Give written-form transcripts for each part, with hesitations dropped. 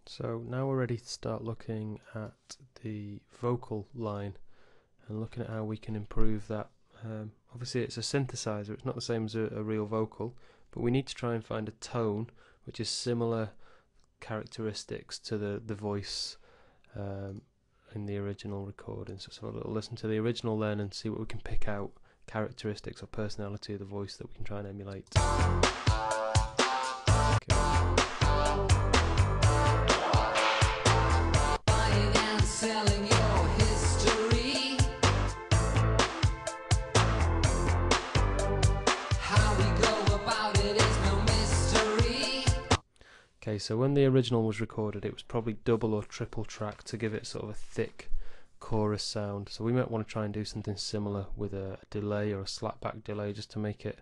So now we're ready to start looking at the vocal line and looking at how we can improve that. Obviously it's a synthesizer, it's not the same as a real vocal, but we need to try and find a tone which is similar characteristics to the voice in the original recording. So let's have a little listen to the original then and see what we can pick out, characteristics or personality of the voice that we can try and emulate. Okay, so when the original was recorded, it was probably double or triple track to give it sort of a thick chorus sound. So we might want to try and do something similar with a delay or a slapback delay just to make it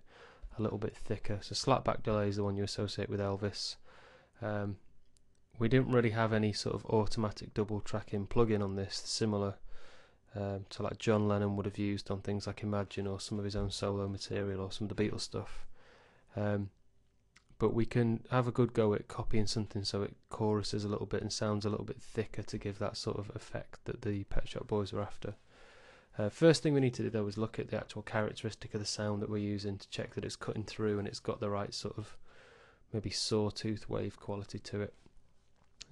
a little bit thicker. So slapback delay is the one you associate with Elvis. We didn't really have any sort of automatic double tracking plugin on this, similar to like John Lennon would have used on things like Imagine or some of his own solo material or some of the Beatles stuff. But we can have a good go at copying something so it choruses a little bit and sounds a little bit thicker to give that sort of effect that the Pet Shop Boys were after. First thing we need to do though is look at the actual characteristic of the sound that we're using to check that it's cutting through and it's got the right sort of maybe sawtooth wave quality to it.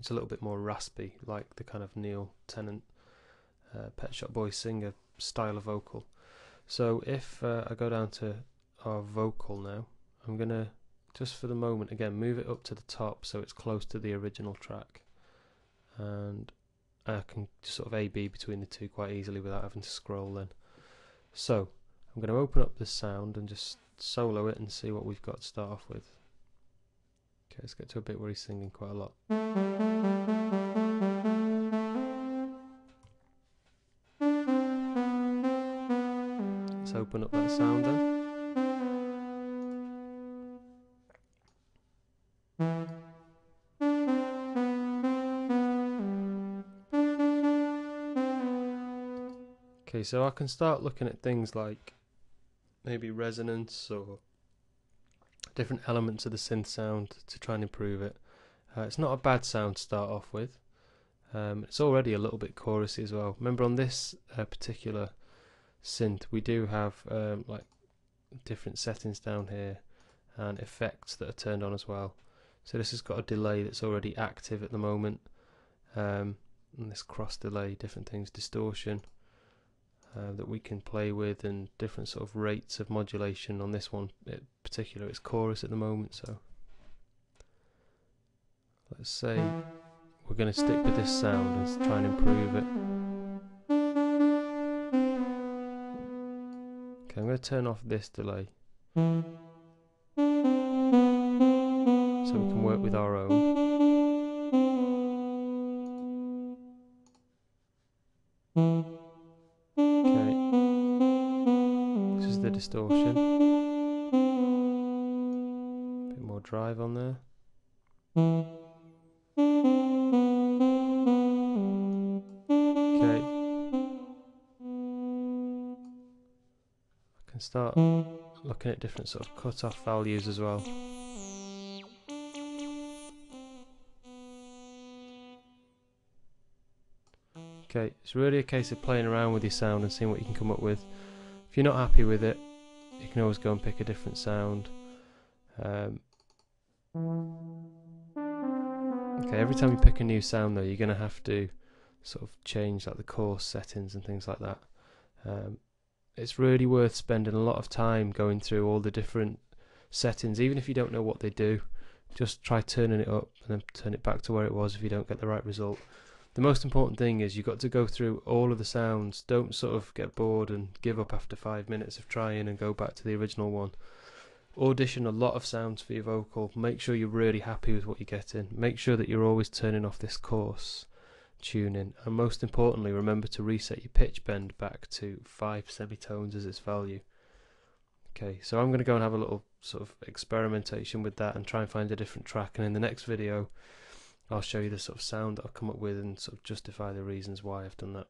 It's a little bit more raspy, like the kind of Neil Tennant Pet Shop Boys singer style of vocal. So if I go down to our vocal now, I'm going to, just for the moment, again, move it up to the top so it's close to the original track, and I can just sort of A-B between the two quite easily without having to scroll then. So I'm going to open up this sound and just solo it and see what we've got to start off with. Okay, let's get to a bit where he's singing quite a lot. Let's open up that sound then. Okay, so I can start looking at things like maybe resonance or different elements of the synth sound to try and improve it. It's not a bad sound to start off with. It's already a little bit chorusy as well. Remember on this particular synth we do have like different settings down here and effects that are turned on as well. So this has got a delay that's already active at the moment, and this cross delay, different things, distortion that we can play with, and different sort of rates of modulation. On this one in particular it's chorus at the moment, so let's say we're going to stick with this sound and try and improve it. Okay, I'm going to turn off this delay so we can work with our own. Okay, this is the distortion. A bit more drive on there. Okay, I can start looking at different sort of cut-off values as well. Okay, it's really a case of playing around with your sound and seeing what you can come up with. If you're not happy with it, you can always go and pick a different sound. Okay, every time you pick a new sound though, you're going to have to sort of change like the course settings and things like that. It's really worth spending a lot of time going through all the different settings, even if you don't know what they do. Just try turning it up and then turn it back to where it was if you don't get the right result. The most important thing is you've got to go through all of the sounds. Don't sort of get bored and give up after 5 minutes of trying and go back to the original one. Audition a lot of sounds for your vocal. Make sure you're really happy with what you're getting. Make sure that you're always turning off this coarse tuning, and most importantly remember to reset your pitch bend back to 5 semitones as its value. Okay, so I'm going to go and have a little sort of experimentation with that and try and find a different track, and in the next video I'll show you the sort of sound that I've come up with and sort of justify the reasons why I've done that.